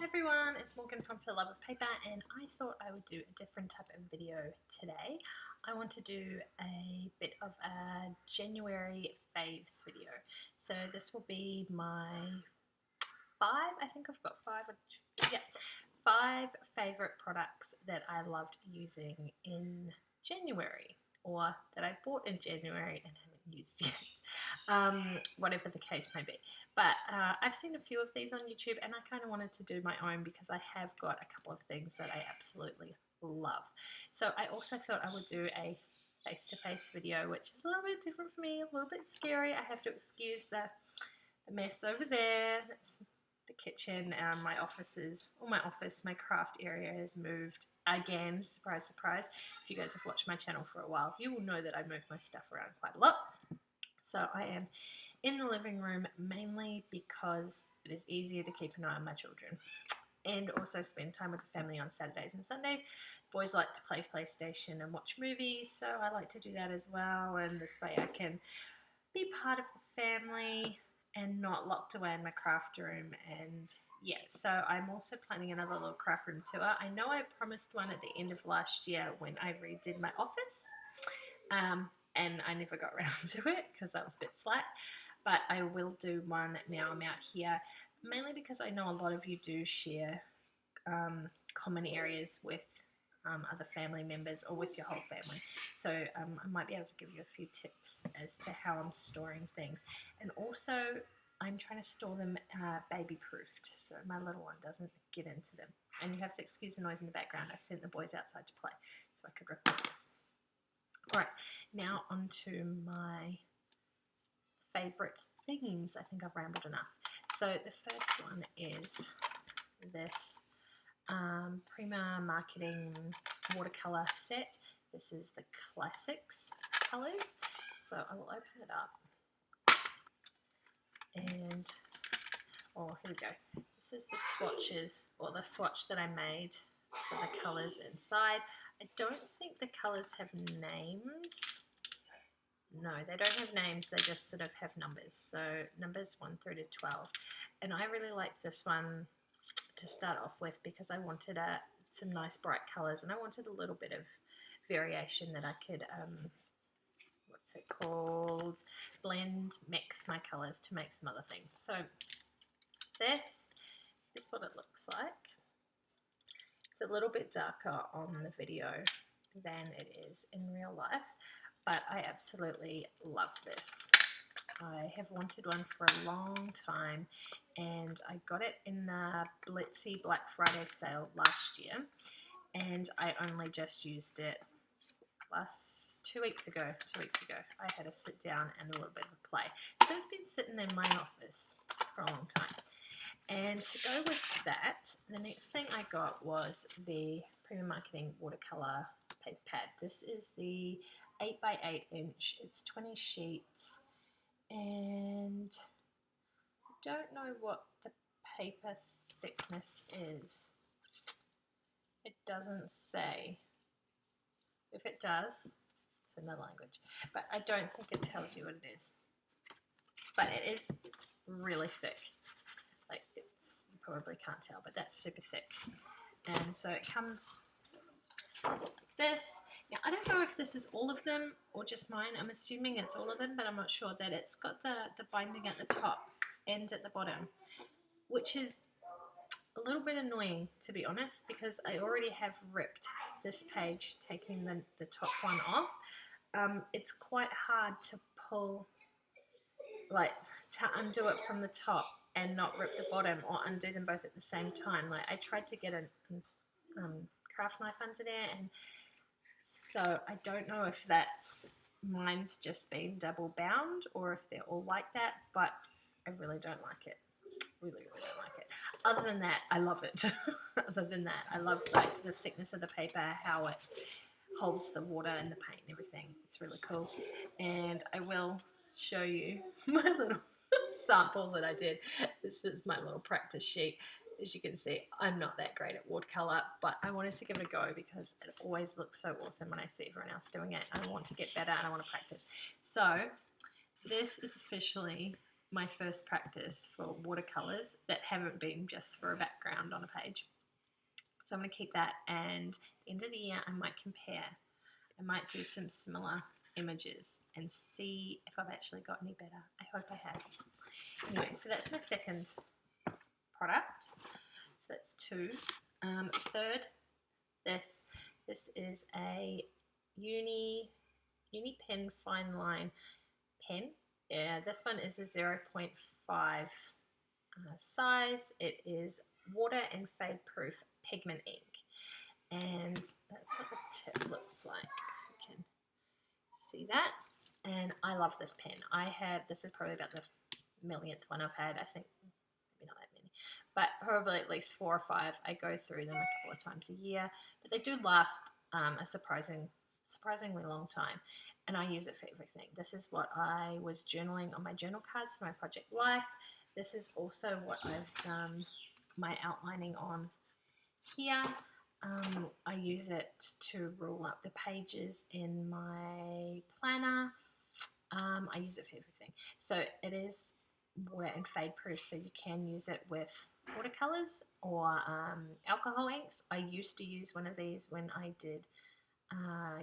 Hi everyone, it's Morgan from For the Love of Paper, and I thought I would do a different type of video today. I want to do a bit of a January faves video. So this will be my five favourite products that I loved using in January, or that I bought in January and haven't used yet. Whatever the case may be. But I've seen a few of these on YouTube, and I kind of wanted to do my own because I have got a couple of things that I absolutely love. So I also thought I would do a face-to-face video, which is a little bit different for me, a little bit scary. I have to excuse the mess over there. That's the kitchen. My my craft area has moved again. Surprise, surprise. If you guys have watched my channel for a while, you will know that I move my stuff around quite a lot. So I am in the living room mainly because it is easier to keep an eye on my children and also spend time with the family on Saturdays and Sundays. Boys like to play PlayStation and watch movies, so I like to do that as well, and this way I can be part of the family and not locked away in my craft room. And yeah, so I'm also planning another little craft room tour. I know I promised one at the end of last year when I redid my office, and I never got around to it because I was a bit slack, but I will do one now I'm out here, mainly because I know a lot of you do share common areas with other family members or with your whole family. So I might be able to give you a few tips as to how I'm storing things. And also I'm trying to store them baby proofed so my little one doesn't get into them. And you have to excuse the noise in the background. I sent the boys outside to play so I could record this. Alright, now on to my favourite things. I think I've rambled enough. So the first one is this Prima Marketing watercolour set. This is the classics colours. So I will open it up. And, oh, here we go. This is the swatches, or the swatch that I made for the colours inside. I don't think the colours have names. No, they don't have names, they just sort of have numbers. So numbers 1 through to 12. And I really liked this one to start off with because I wanted some nice bright colours, and I wanted a little bit of variation that I could, blend, mix my colours to make some other things. So this is what it looks like. It's a little bit darker on the video than it is in real life, but I absolutely love this. I have wanted one for a long time, and I got it in the Blitzy Black Friday sale last year, and I only just used it 2 weeks ago. I had to sit down and a little bit of a play. So it's been sitting in my office for a long time. And to go with that, the next thing I got was the Prima Marketing watercolour paper pad. This is the 8x8 inch. It's 20 sheets, and I don't know what the paper thickness is. It doesn't say. If it does, it's in the language, but I don't think it tells you what it is. But it is really thick. Like, you probably can't tell, but that's super thick. And so it comes like this. Now, I don't know if this is all of them or just mine. I'm assuming it's all of them, but I'm not sure. That it's got the binding at the top and at the bottom, which is a little bit annoying, to be honest, because I already have ripped this page, taking the top one off. It's quite hard to pull, like, to undo it from the top and not rip the bottom, or undo them both at the same time. Like, I tried to get a craft knife under there, and so I don't know if mine's just been double bound or if they're all like that, but I really don't like it. Really don't like it. Other than that, I love it. Other than that, I love, like, the thickness of the paper, how it holds the water and the paint and everything. It's really cool. And I will show you my little sample that I did. This is my little practice sheet. As you can see, I'm not that great at watercolour, but I wanted to give it a go because it always looks so awesome when I see everyone else doing it. I want to get better and I want to practice. So this is officially my first practice for watercolours that haven't been just for a background on a page. So I'm going to keep that, and at the end of the year I might compare. I might do some similar images and see if I've actually got any better. I hope I have. Anyway, so that's my second product. So that's 2. Third, this is a Uni Pin fine line pen. Yeah, this one is a 0.5 size. It is water and fade proof pigment ink, and that's what the tip looks like, if you can see that. And I love this pen. This is probably about the millionth one I've had. I think maybe not that many, but probably at least 4 or 5. I go through them a couple of times a year, but they do last a surprisingly long time, and I use it for everything. This is what I was journaling on my journal cards for my project life. This is also what I've done my outlining on here. I use it to rule up the pages in my planner. I use it for everything. So it is water and fade proof, so you can use it with watercolors or alcohol inks. I used to use one of these when I did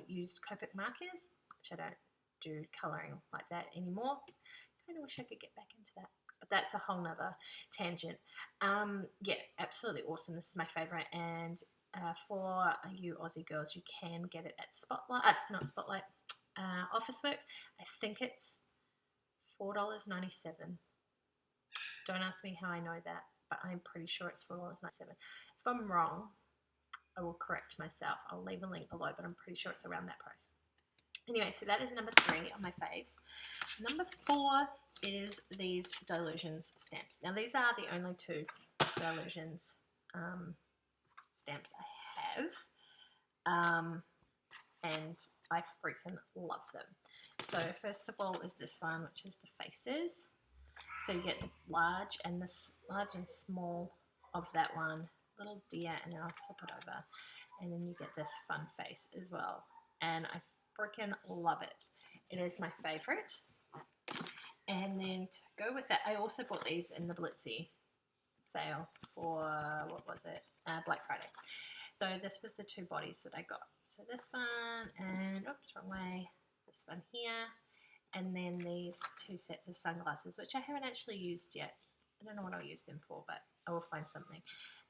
used Copic markers, which I don't do colouring like that anymore. Kind of wish I could get back into that, but that's a whole nother tangent. Yeah, absolutely awesome. This is my favourite, and for you Aussie girls, you can get it at Spotlight. It's not Spotlight, Officeworks. I think it's $4.97. Don't ask me how I know that, but I'm pretty sure it's $4.97. If I'm wrong, I will correct myself. I'll leave a link below, but I'm pretty sure it's around that price. Anyway, so that is number 3 on my faves. Number 4 is these Dylusions stamps. Now, these are the only 2 Dylusions stamps I have, and I freaking love them. So first of all is this one, which is the faces. So you get the large and small of that one, little deer, and then I'll flip it over, and then you get this fun face as well, and I freaking love it. It is my favorite. And then to go with that, I also bought these in the Blitzy sale for, what was it, Black Friday. So this was the 2 bodies that I got. So this one, and oops, wrong way, this one here, and then these 2 sets of sunglasses, which I haven't actually used yet. I don't know what I'll use them for, but I will find something.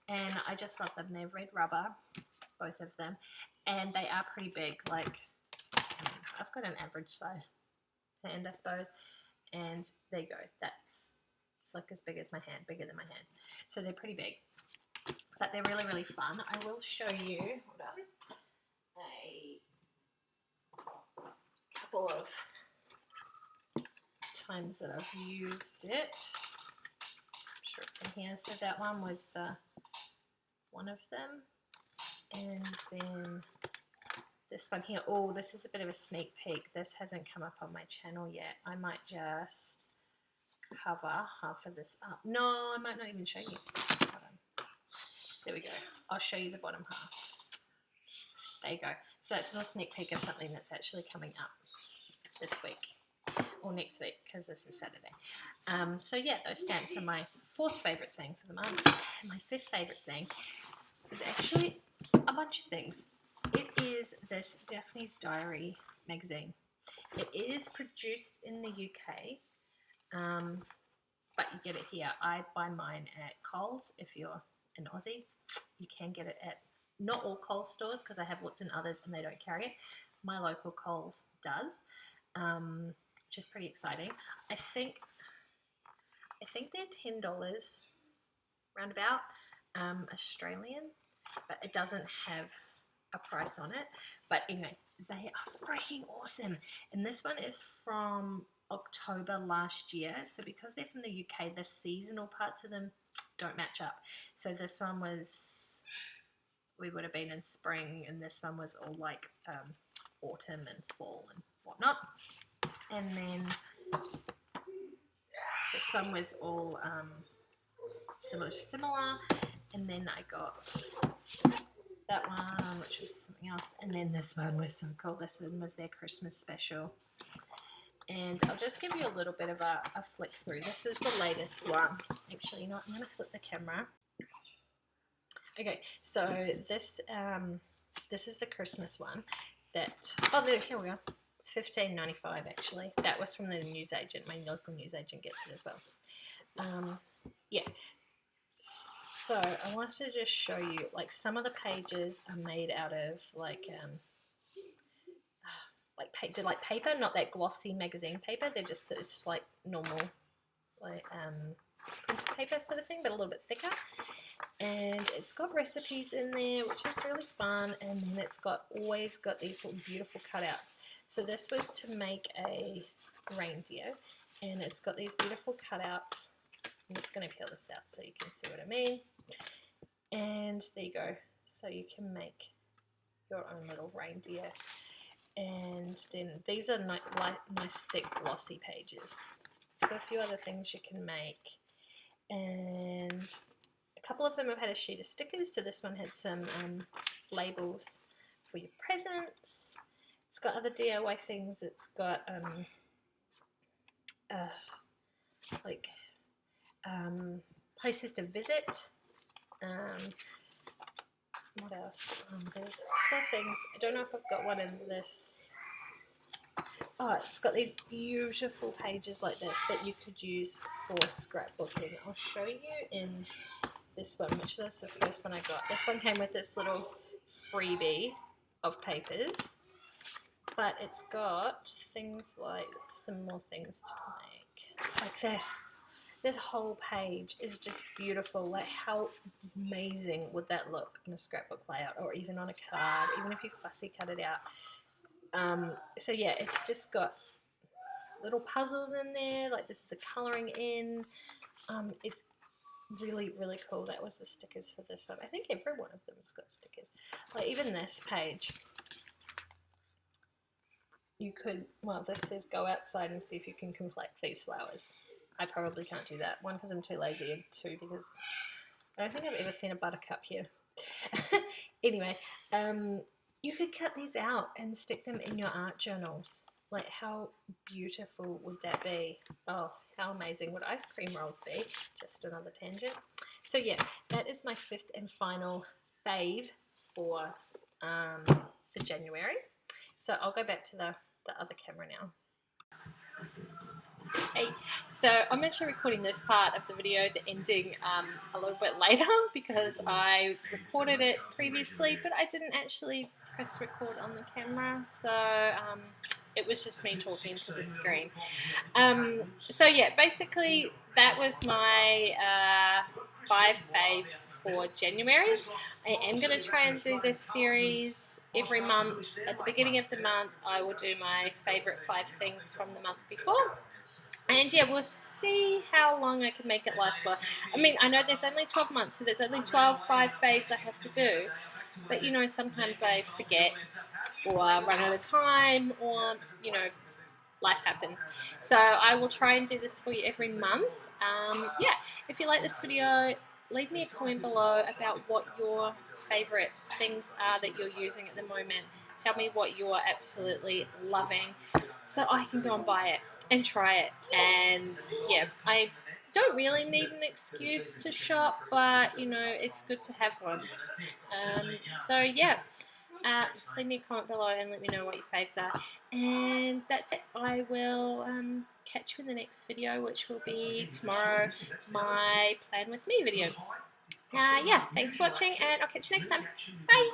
And I just love them. They're red rubber, both of them, and they are pretty big. Like, I've got an average size hand, I suppose, and there you go. It's like as big as my hand, bigger than my hand. So they're pretty big, but they're really, really fun. I will show you, hold on, a couple of times that I've used it. I'm sure it's in here. So that one was one of them, and then this one here. Oh, this is a bit of a sneak peek. This hasn't come up on my channel yet. I might just cover half of this up. No, I might not even show you. Hold on. There we go. I'll show you the bottom half. There you go. So that's a little sneak peek of something that's actually coming up this week or next week, because this is Saturday. So yeah, those stamps are my 4th favourite thing for the month. And my 5th favourite thing is actually a bunch of things. It is this Daphne's Diary magazine. It is produced in the UK, but you get it here. I buy mine at Coles. If you're an Aussie, you can get it at not all Coles stores, because I have looked in others and they don't carry it. My local Coles does, which is pretty exciting. I think they're $10 roundabout, Australian, but it doesn't have a price on it. But anyway, they are freaking awesome. And this one is from October last year. So because they're from the UK, the seasonal parts of them don't match up. So this one was, we would have been in spring, and this one was all like autumn and fall and whatnot. And then this one was all similar. And then I got that one, which was something else. And then this one was so cool. This one was their Christmas special. And I'll just give you a little bit of a flick through. This is the latest one. Actually, you know what, I'm going to flip the camera. Okay, so this is the Christmas one. Here we go. It's $15.95 actually. That was from the newsagent. My local newsagent gets it as well. Yeah. So I wanted to just show you, like, some of the pages are made out of like paper, not that glossy magazine paper. They're just, it's like normal, like printed paper sort of thing, but a little bit thicker. And it's got recipes in there, which is really fun. And then it's always got these little beautiful cutouts. So this was to make a reindeer, and it's got these beautiful cutouts. I'm just going to peel this out so you can see what I mean. And there you go. So you can make your own little reindeer. And then these are nice thick glossy pages. It's got a few other things you can make. And a couple of them have had a sheet of stickers. So this one had some labels for your presents. It's got other DIY things. It's got places to visit. What else? There's other things. I don't know if I've got one in this. Oh, it's got these beautiful pages like this that you could use for scrapbooking. I'll show you in this one, which was the first one I got. This one came with this little freebie of papers, but it's got things like some more things to make. Like this. This whole page is just beautiful. Like, how amazing would that look on a scrapbook layout, or even on a card, even if you fussy cut it out. So yeah, it's just got little puzzles in there. Like, this is a colouring in. It's really, really cool. That was the stickers for this one. I think every one of them has got stickers. Like, even this page. You could, well, this says go outside and see if you can collect these flowers. I probably can't do that. One, because I'm too lazy, and two, because I don't think I've ever seen a buttercup here. Anyway, you could cut these out and stick them in your art journals. Like, how beautiful would that be? Oh, how amazing would ice cream rolls be? Just another tangent. So yeah, that is my fifth and final fave for January. So I'll go back to the other camera now. Hey, so I'm actually recording this part of the video, the ending, a little bit later because I recorded it previously, but I didn't actually press record on the camera, so it was just me talking to the screen. So yeah, basically that was my 5 faves for January. I am going to try and do this series every month. At the beginning of the month, I will do my favourite 5 things from the month before. And yeah, we'll see how long I can make it last for. I mean, I know there's only 12 months, so there's only 12 5 faves I have to do. But, you know, sometimes I forget or run out of time or, you know, life happens. So I will try and do this for you every month. Yeah, if you like this video, leave me a comment below about what your favourite things are that you're using at the moment. Tell me what you're absolutely loving so I can go and buy it and try it. And yeah, I don't really need an excuse to shop, but you know, it's good to have one. So yeah, leave me a comment below and let me know what your faves are. And that's it. I will catch you in the next video, which will be tomorrow, my plan with me video. Yeah, thanks for watching, and I'll catch you next time. Bye.